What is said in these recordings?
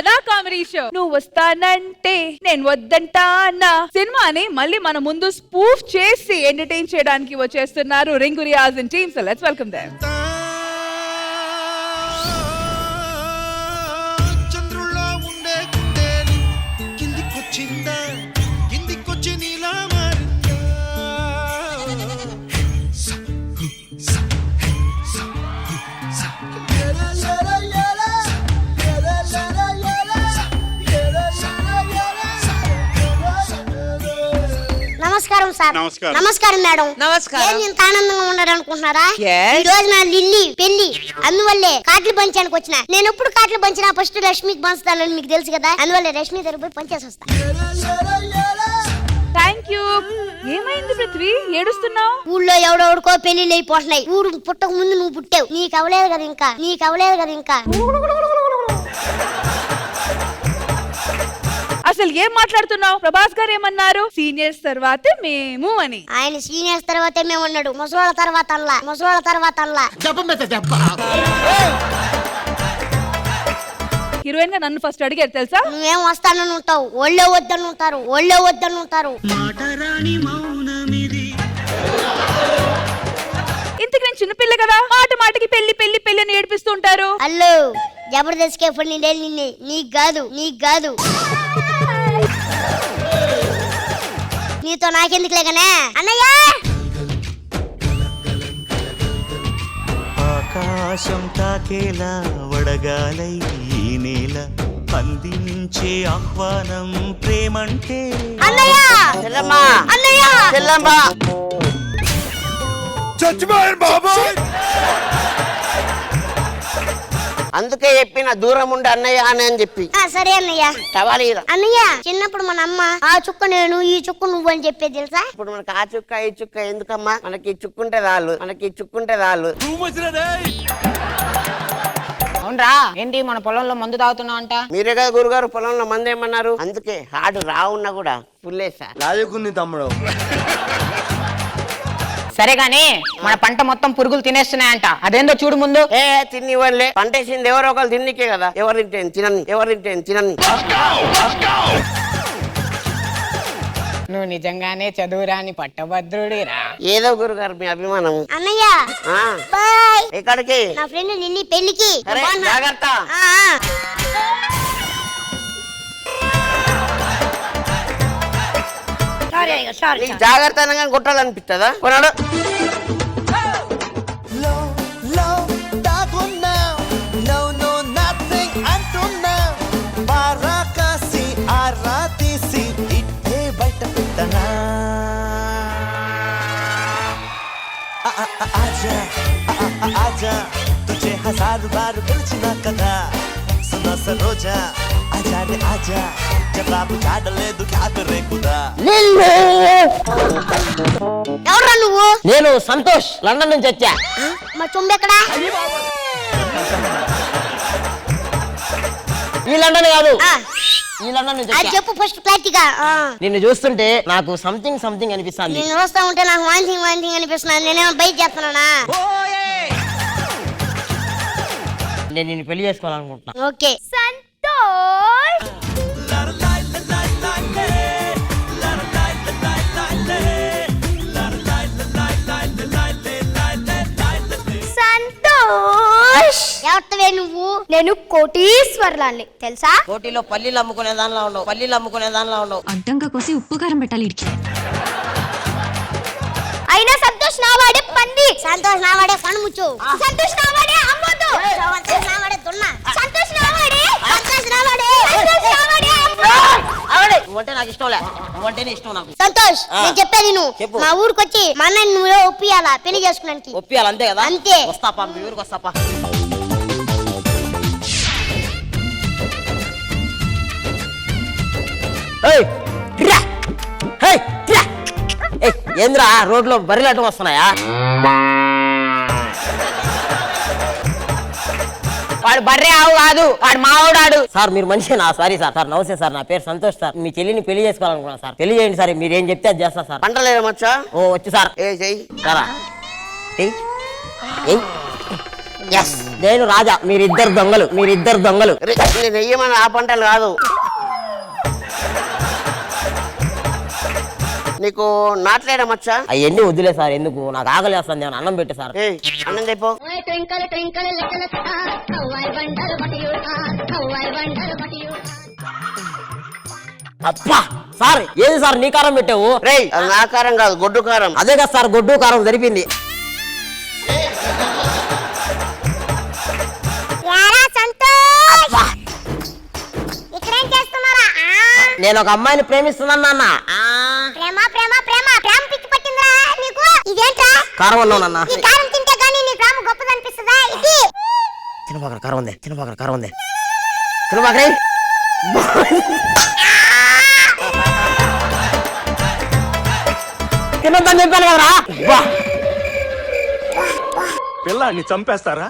నా comedy show నువ్వు వస్తానంటే నేను వద్దంటానా సినిమాని మళ్ళీ మన ముందు స్పూఫ్ చేసి ఎంటర్టైన్ చేయడానికి వచ్చేస్తున్నారు Ringu Riyaz and team. So let's welcome them. చంద్రుల్లో ఉండే గుండెలు కిందికొచ్చిందా కిందికొచ్చి నీలా మారిందా నమస్కారం సార్. నమస్కారం మేడం. నమస్కారం. ఇంత ఆనందంగా ఉండాలనుకుంటున్నారా? Yes. ఈ రోజు నా లిల్లీ పెళ్లి, అందువల్లే కాట్లు పంచానికి వచ్చిన. నేను ఎప్పుడు కాట్లు పంచినా ఫస్ట్ రష్మికి పంచుతానని మీకు తెలుసు కదా, అందువల్ల రష్మి దగ్గర పోయి పంచేసి వస్తా. Thank you. ఏమైంది పృథ్వీ, ఏడుస్తున్నావు? ఊళ్ళో ఎవడెవడికో పెళ్లిళ్ళు అయిపోతున్నాయి. ఊరు పుట్టక ముందు నువ్వు పుట్టావు, నీకు అవలేదు కదా ఇంకా. అసలు ఏం మాట్లాడుతున్నావు? ప్రభాస్ గారు ఏమన్నారు? సీనియర్స్ తర్వాతే మేము అని. ఆయన సీనియర్స్ తర్వాతే మేము ఉన్నాడు, ముసలోళ్ళ తర్వాత అల్లా. హీరోయిన్ గా నన్ను ఫస్ట్ అడిగారు తెలుసా? నువ్వేం వస్తానని ఉంటావు, ఒళ్ళే వద్దని ఉంటారు. ఇంతకు నేను చిన్నపిల్ల కదా, మాటికి పెళ్లి అని ఏడిపిస్తూ ఉంటారు. అల్లు జబర్దస్త్ కే ఫుల్ నిన్నే, నీకు కాదు నీతో నాకెందుకు లేకనే అన్నయ్య. ఆకాశం తాకేలా వడగాలై ఈ నేల అందించే ఆహ్వానం ప్రేమంటే అన్నయ్య చచ్చిపోయారు బాబాయ్. అందుకే చెప్పిన దూరం ఉండి అన్నయ్య అని చెప్పి. సరే అన్నయ్య. అన్నయ్య చిన్నప్పుడు మన అమ్మ ఆ చుక్క నేను ఈ చుక్క నువ్వు అని చెప్పేది తెలుసా? ఇప్పుడు మనకి ఆ చుక్క ఈ చుక్క ఎందుకమ్మా, మనకి చుక్కుంటే రాళ్ళు. అవునరా, ఏంటి మన పొలంలో మందు తాగుతున్నావు అంట? మీరే కదా గురుగారు పొలంలో మంది ఏమన్నారు, అందుకే హాడు రావున్నా కూడా పుల్లేసా రాజుకుంది తమ్ముడు. సరే గాని మన పంట మొత్తం పురుగులు తినేస్తున్నాయంట, అదేందో చూడు ముందు. తిని ఇవ్వలే, పంటేసింది ఎవరో ఒకరు తిన్నికే కదా. ఎవరు తింటే తినని. నువ్వు నిజంగానే చదువురాని పట్టభద్రుడిరా. ఏదో గురుగారు మీ అభిమానం. అన్నయ్య ఆ, బాయ్. ఎక్కడికి? నా ఫ్రెండ్ నిన్ని పెళ్లికి. సరే, జాగ్రత్త. నీకు జాగ్రత్త అనగా కొట్టాలనిపిస్తుందా? కొన్నాడు ఆజా తుझे हजार बार పిలిచినా కదా సునా సరోజా ఆజా జవాబు చాడలేదు క్యా కరే ఖుదా. ఎవరా నువ్వు? నేను సంతోష్, లండన్ నుంచి వచ్చా. మా చొంబెక్కడా? ఈ లండన్ కాదు, ఈ లండన్ నుంచి అది చెప్పు ఫస్ట్ క్లారిటీగా. నిన్ను చూస్తుంటే నాకు సంథింగ్ అనిపిస్తుంది. నేను చూస్తా ఉంటే నాకు వాంతింగ్ అనిపిస్తున్నాను. నేనేమో బయట చేస్తున్నానా? నేను నిన్ను పెళ్లి చేసుకోవాలనుకుంటున్నా. ఓకే సంతోష్. ఎవరివే నువ్వు? నేను కోటీశ్వర్లాన్ని తెలుసా? కోటిలో పల్లీలు అమ్ముకునే దానిలో ఉండవు. అడ్డంగా కోసి ఉప్పు కారం పెట్టాలి ఇడికి. అయినా సంతోష్ నావాడే పంది, సంతోష్ నావాడే పనుముచ్చు, సంతోష్ నావాడే అమ్మొద్దు, సంతోష్ నావాడే దున్న, సంతోష్ నావాడే నువ్వంటే నాకు ఇష్టం లే, నువ్వంటేనే ఇష్టం నాకు. సంతోష్ నేను చెప్పేది నువ్వు మా ఊరికి వచ్చి మా అన్నని నువ్వే ఒప్పియాలా పెళ్లి చేసుకున్నానికి. ఒప్పియాలి అంతే కదా? అంతే. వస్తాపా, మీ ఊరికి వస్తాపా. ఏంద్రా రోడ్లో బరిలాటం వస్తున్నాయా? వాడు బర్రె ఆవు కాదు, వాడు మావుడాడు. సార్ మీరు మనిషినా? Sorry sir. నమస్తే సార్, నా పేరు సంతోష్ సార్. మీ చెల్లిని పెళ్లి చేసుకోవాలనుకున్నాను సార్. పెళ్లి చేయండి సార్, మీరు ఏం చెప్తే అది చేస్తా సార్. పంటలేమొచ్చా? ఓ వచ్చు సార్. ఏ చెయ్యి సారా. ఎస్ నేను రాజా, మీరిద్దరు దొంగలు, మీరిద్దరు దొంగలు. నేను వెయ్యమని ఆ పంటలు కాదు. నీకు నాట్లేయడం వచ్చా? అవన్నీ వద్దులే సార్, ఎందుకు నాకు ఆకలి వేస్తుంది, ఏమైనా అన్నం పెట్టే సార్. ఏయ్, అన్నం తెపో. అబ్బా సార్, ఏది సార్ నీ కారం పెట్టావు? రేయ్, అది నా కారం కాదు, గొడ్డు కారం. అదే కదా సార్, గొడ్డు కారం సరిపోయింది. యారా సంతోష్, ఇక్కడేం చేస్తున్నారా? నేను ఒక అమ్మాయిని ప్రేమిస్తున్నాను నాన్న. ప్రేమ ప్రేమ ప్రేమ ప్రేమ పిచ్చి పట్టిందిరా నీకు. ఇదేంట్రా? కారం ఉన్నావు నాన్న. ఈ కారం తింటే గానీ నీ ప్రేమ గొప్పదనిపిస్తుందా? ఇది తినబాకర కారం ఉంది, తినబాకర కారం ఉంది, తినబాకరే. తినొద్దని చెప్పాను కదరా. పిల్లాన్ని చంపేస్తారా?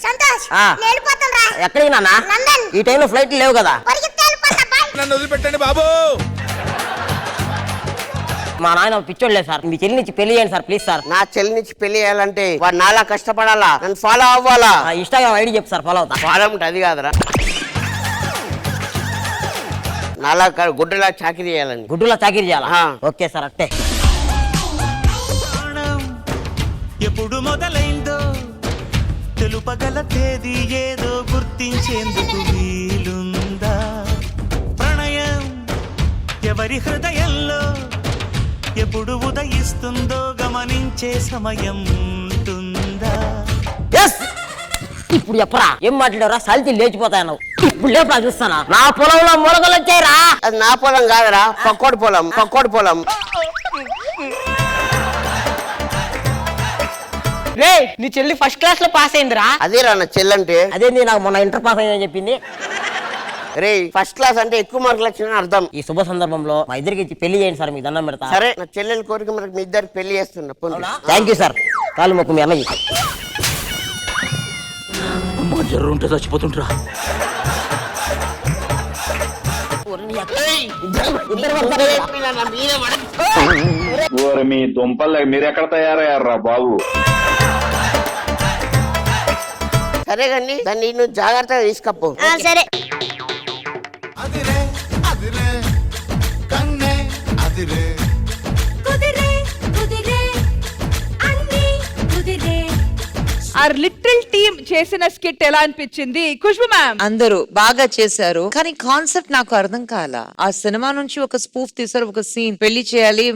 సంతోష్, ఆ. నేను వెళ్ళిపోతానురా. ఎక్కడికి నాన్న? లండన్. ఈ టైంలో ఫ్లైట్ లేవు కదా. పరిగెత్తి వెళ్ళిపోతా, బాయ్. నన్ను వదిలిపెట్టండి బాబు. మా నాయన పిచ్చోడు లేదు సార్, మీ చెల్లి నుంచి పెళ్లి చేయండి సార్ ప్లీజ్ సార్. నా చెల్లి నుంచి పెళ్లి చేయాలంటే వాడు నాలా కష్టపడాలా, నన్ను ఫాలో అవ్వాలా. ఇన్స్టాగ్రామ్ ఐడి చెప్పు సార్, ఫాలో అవుతా. ఫాలో ఉంటే అది కాదురా, నాలా గుడ్డలా చాకిరీ చేయాలని. గుడ్డులో చాకిరీ చేయాలా? ఆ. ఓకే సార్, అట్టే. ఎప్పుడు మొదలైందో తెలుపగల తేదీ ఏదో గుర్తించేందుకు వీలుందా? ప్రణయం ఎవరి హృదయంలో ఎప్పుడు ఉదయిస్తుందో గమనించే సమయం ఉంటుందా? ఎస్, ఇప్పుడు చెప్పరా, ఏం మాట్లాడారా? సల్తి లేచిపోతాయి నువ్వు. ఇప్పుడు లేపరా చూస్తానా, నా పొలంలో మొలకలు వచ్చాయిరా. అది నా పొలం కాదురా, పక్కోడి పొలం, పక్కోడి పొలం. రే, నీ చెల్లి ఫస్ట్ క్లాస్ లో పాస్ అయిందిరా. అదేరా నా చెల్లంటే. అదేంది, నాకు మొన్న ఇంటర్ పాస్ అయ్యని చెప్పింది. రే, ఫస్ట్ క్లాస్ అంటే ఎక్కువ మార్కులు వచ్చిన అర్థం. ఈ శుభ సందర్భంలో మా ఇద్దరికి ఇచ్చి పెళ్లి చేయండి సార్, మీకు దండం పెడతా. సరే, నా చెల్లెల కోరిక మనకి మీ ఇద్దరు పెళ్లి చేస్తున్నా. Thank you sir. కాలు మొక్కు మీ అన్నయ్య. అమ్మ జర్రు ఉంటే చచ్చిపోతుంటరా. ఓరి మీ దుంపలు మీరెక్కడ తయారయ్యారా బాబు? సరే కానీ దాన్ని నువ్వు జాగ్రత్తగా తీసుకపో. సరే. అదిరే అదిరే కన్నే అదిరే. ఆర్ లిటిల్ టీమ్ చేసిన స్కిట్ ఎలా అనిపించింది ఖుష్బు మ్యామ్? అందరూ బాగా చేశారు, కానీ కాన్సెప్ట్ నాకు అర్థం కాల. ఆ సినిమా నుంచి ఒక స్పూఫ్ తీసారు, ఒక సీన్ పెళ్లి చేయాలి,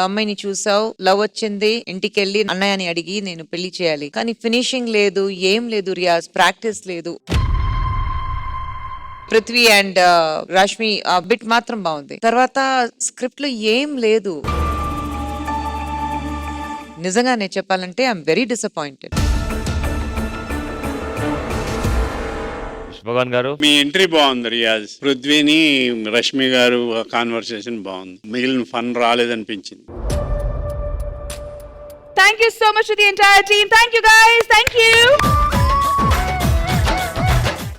అమ్మాయిని చూసావు, లవ్ వచ్చింది, ఇంటికి వెళ్ళి అన్నయ్యని అడిగి నేను పెళ్లి చేయాలి, కానీ ఫినిషింగ్ లేదు, ఏం లేదు, రియాజ్ ప్రాక్టీస్ లేదు. పృథ్వీ అండ్ రష్మి బిట్ మాత్రం బాగుంది, తర్వాత స్క్రిప్ట్ లో ఏం లేదు. నిజంగానే చెప్పాలంటే ఐఎమ్ వెరీ డిసప్పాయింటెడ్. భగవాన్ గారు, మీ ఎంట్రీ బాగుంది రియాజ్. పృథ్వీని రష్మి గారు కాన్వర్సేషన్ బాగుంది, మిగిలిన fun రాలేదనిపించింది. Thank you so much to the entire team. Thank you guys. Thank you.